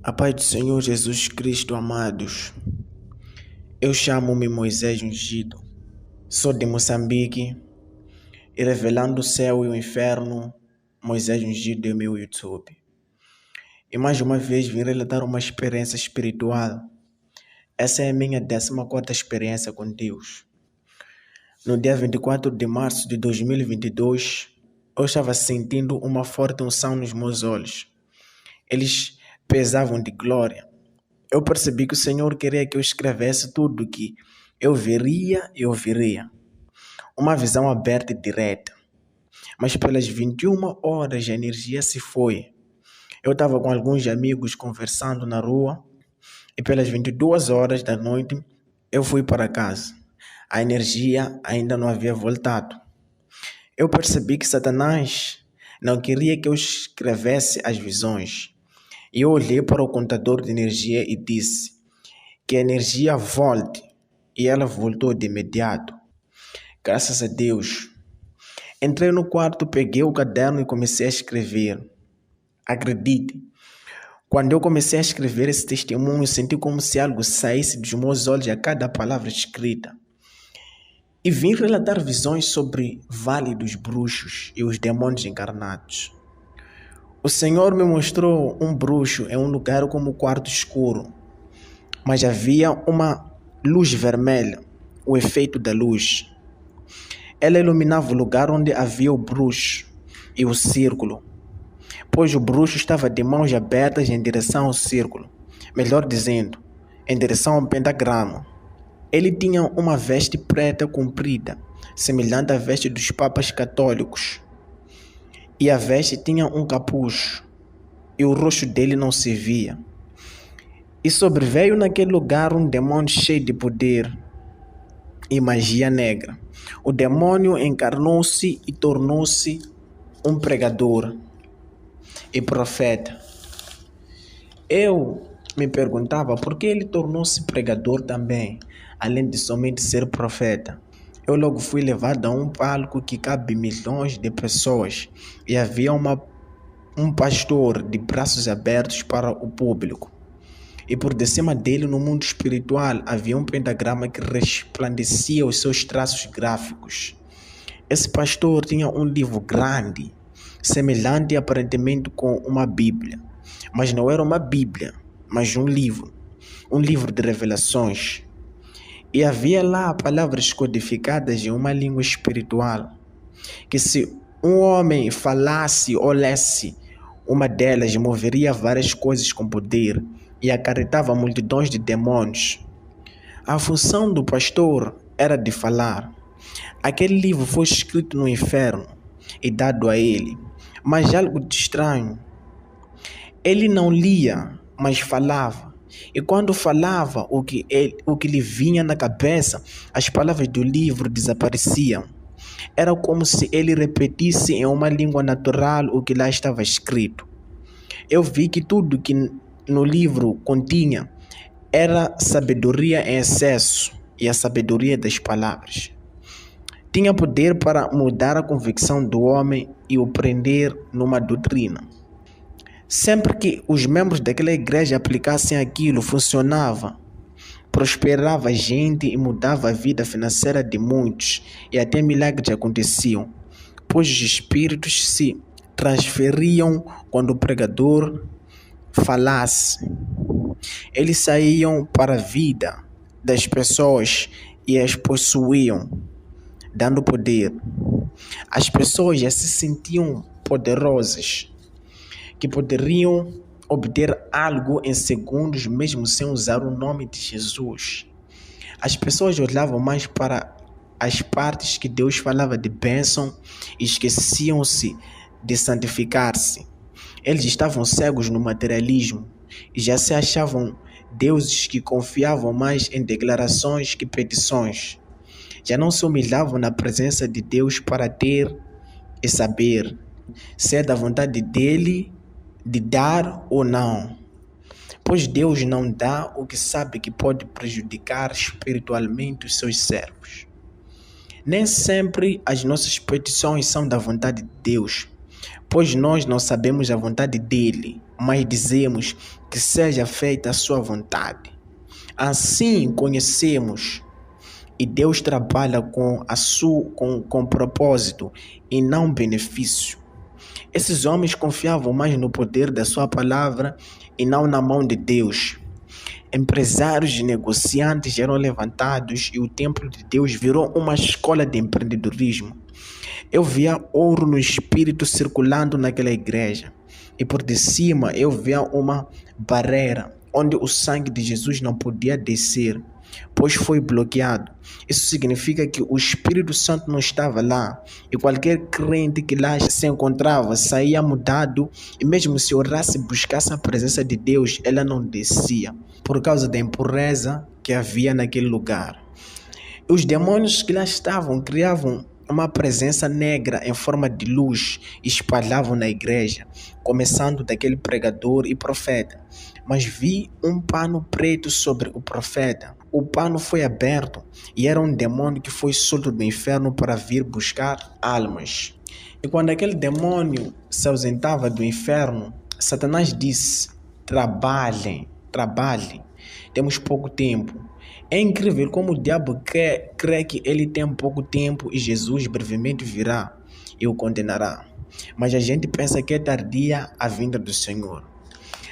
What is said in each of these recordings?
A paz do Senhor Jesus Cristo, amados. Eu chamo-me Moisés Ungido. Sou de Moçambique e revelando o céu e o inferno, Moisés Ungido é meu YouTube. E mais uma vez vim relatar uma experiência espiritual. Essa é a minha 14ª experiência com Deus. No dia 24 de março de 2022, eu estava sentindo uma forte unção nos meus olhos. Eles pesavam de glória. Eu percebi que o Senhor queria que eu escrevesse tudo que eu veria e ouviria. Uma visão aberta e direta. Mas pelas 21 horas a energia se foi. Eu estava com alguns amigos conversando na rua e pelas 22 horas da noite eu fui para casa. A energia ainda não havia voltado. Eu percebi que Satanás não queria que eu escrevesse as visões. E eu olhei para o contador de energia e disse que a energia volte. E ela voltou de imediato. Graças a Deus. Entrei no quarto, peguei o caderno e comecei a escrever. Acredite, quando eu comecei a escrever esse testemunho, senti como se algo saísse dos meus olhos a cada palavra escrita. E vim relatar visões sobre Vale dos Bruxos e os demônios encarnados. O Senhor me mostrou um bruxo em um lugar como um quarto escuro, mas havia uma luz vermelha, o efeito da luz. Ela iluminava o lugar onde havia o bruxo e o círculo, pois o bruxo estava de mãos abertas em direção ao círculo, melhor dizendo, em direção ao pentagrama. Ele tinha uma veste preta comprida, semelhante à veste dos papas católicos, e a veste tinha um capuz, e o rosto dele não se via. E sobreveio naquele lugar um demônio cheio de poder e magia negra. O demônio encarnou-se e tornou-se um pregador e profeta. Eu me perguntava por que ele tornou-se pregador também, além de somente ser profeta. Eu logo fui levado a um palco que cabe milhões de pessoas e havia um pastor de braços abertos para o público. E por cima dele, no mundo espiritual, havia um pentagrama que resplandecia os seus traços gráficos. Esse pastor tinha um livro grande, semelhante aparentemente com uma Bíblia. Mas não era uma Bíblia, mas um livro de revelações. E havia lá palavras codificadas em uma língua espiritual, que se um homem falasse ou lesse uma delas, moveria várias coisas com poder e acarretava multidões de demônios. A função do pastor era de falar. Aquele livro foi escrito no inferno e dado a ele, mas algo de estranho. Ele não lia, mas falava. E quando falava, o que lhe vinha na cabeça, as palavras do livro desapareciam. Era como se ele repetisse em uma língua natural o que lá estava escrito. Eu vi que tudo que no livro continha era sabedoria em excesso e a sabedoria das palavras. Tinha poder para mudar a convicção do homem e o prender numa doutrina. Sempre que os membros daquela igreja aplicassem aquilo, funcionava. Prosperava a gente e mudava a vida financeira de muitos, e até milagres aconteciam, pois os espíritos se transferiam quando o pregador falasse. Eles saíam para a vida das pessoas e as possuíam, dando poder. As pessoas já se sentiam poderosas, que poderiam obter algo em segundos mesmo sem usar o nome de Jesus. As pessoas olhavam mais para as partes que Deus falava de bênção e esqueciam-se de santificar-se. Eles estavam cegos no materialismo e já se achavam deuses que confiavam mais em declarações que petições. Já não se humilhavam na presença de Deus para ter e saber se é da vontade dele de dar ou não, pois Deus não dá o que sabe que pode prejudicar espiritualmente os seus servos. Nem sempre as nossas petições são da vontade de Deus, pois nós não sabemos a vontade dele. mas dizemos que seja feita a sua vontade. Assim conhecemos e Deus trabalha com propósito e não benefício. Esses homens confiavam mais no poder da sua palavra e não na mão de Deus. Empresários e negociantes eram levantados e o templo de Deus virou uma escola de empreendedorismo. Eu via ouro no espírito circulando naquela igreja e por de cima eu via uma barreira onde o sangue de Jesus não podia descer, pois foi bloqueado. Isso significa que o Espírito Santo não estava lá e qualquer crente que lá se encontrava saía mudado, e mesmo se orasse e buscasse a presença de Deus, ela não descia por causa da impureza que havia naquele lugar. Os demônios que lá estavam criavam uma presença negra em forma de luz e espalhavam na igreja, começando daquele pregador e profeta. Mas vi um pano preto sobre o profeta. O pano foi aberto e era um demônio que foi solto do inferno para vir buscar almas. E quando aquele demônio se ausentava do inferno, Satanás disse: trabalhem, temos pouco tempo. É incrível como o diabo crê que ele tem pouco tempo e Jesus brevemente virá e o condenará. Mas a gente pensa que é tardia a vinda do Senhor.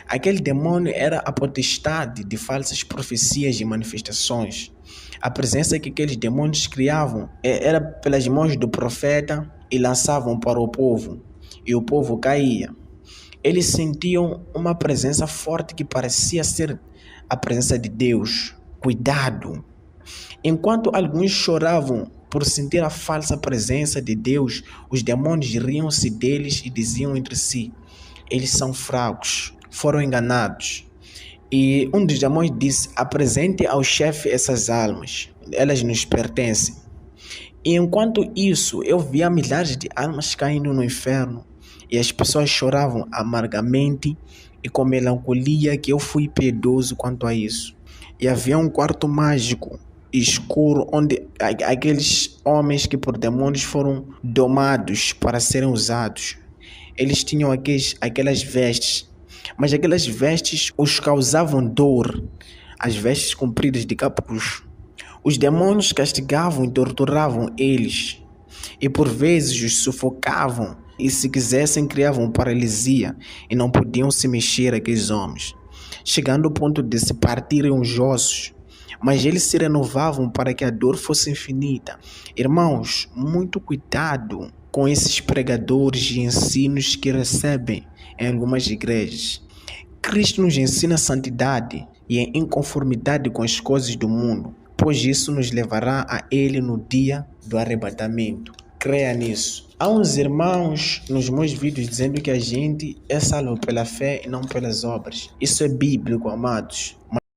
Aquele demônio era a potestade de falsas profecias e manifestações. A presença que aqueles demônios criavam era pelas mãos do profeta e lançavam para o povo, e o povo caía. Eles sentiam uma presença forte que parecia ser a presença de Deus. Cuidado! Enquanto alguns choravam por sentir a falsa presença de Deus, os demônios riam-se deles e diziam entre si: eles são fracos, foram enganados. E um dos demônios disse: apresente ao chefe essas almas, elas nos pertencem. E enquanto isso, eu via milhares de almas caindo no inferno e as pessoas choravam amargamente e com melancolia, que eu fui piedoso quanto a isso. E havia um quarto mágico escuro onde aqueles homens que por demônios foram domados para serem usados, eles tinham aquelas vestes, mas aquelas vestes os causavam dor, as vestes compridas de capucho. Os demônios castigavam e torturavam eles, e por vezes os sufocavam, e se quisessem criavam paralisia, e não podiam se mexer aqueles homens, chegando ao ponto de se partirem os ossos, mas eles se renovavam para que a dor fosse infinita. Irmãos, muito cuidado com esses pregadores e ensinos que recebem em algumas igrejas. Cristo nos ensina santidade e em inconformidade com as coisas do mundo, pois isso nos levará a Ele no dia do arrebatamento. Creia nisso. Há uns irmãos nos meus vídeos dizendo que a gente é salvo pela fé e não pelas obras. Isso é bíblico, amados.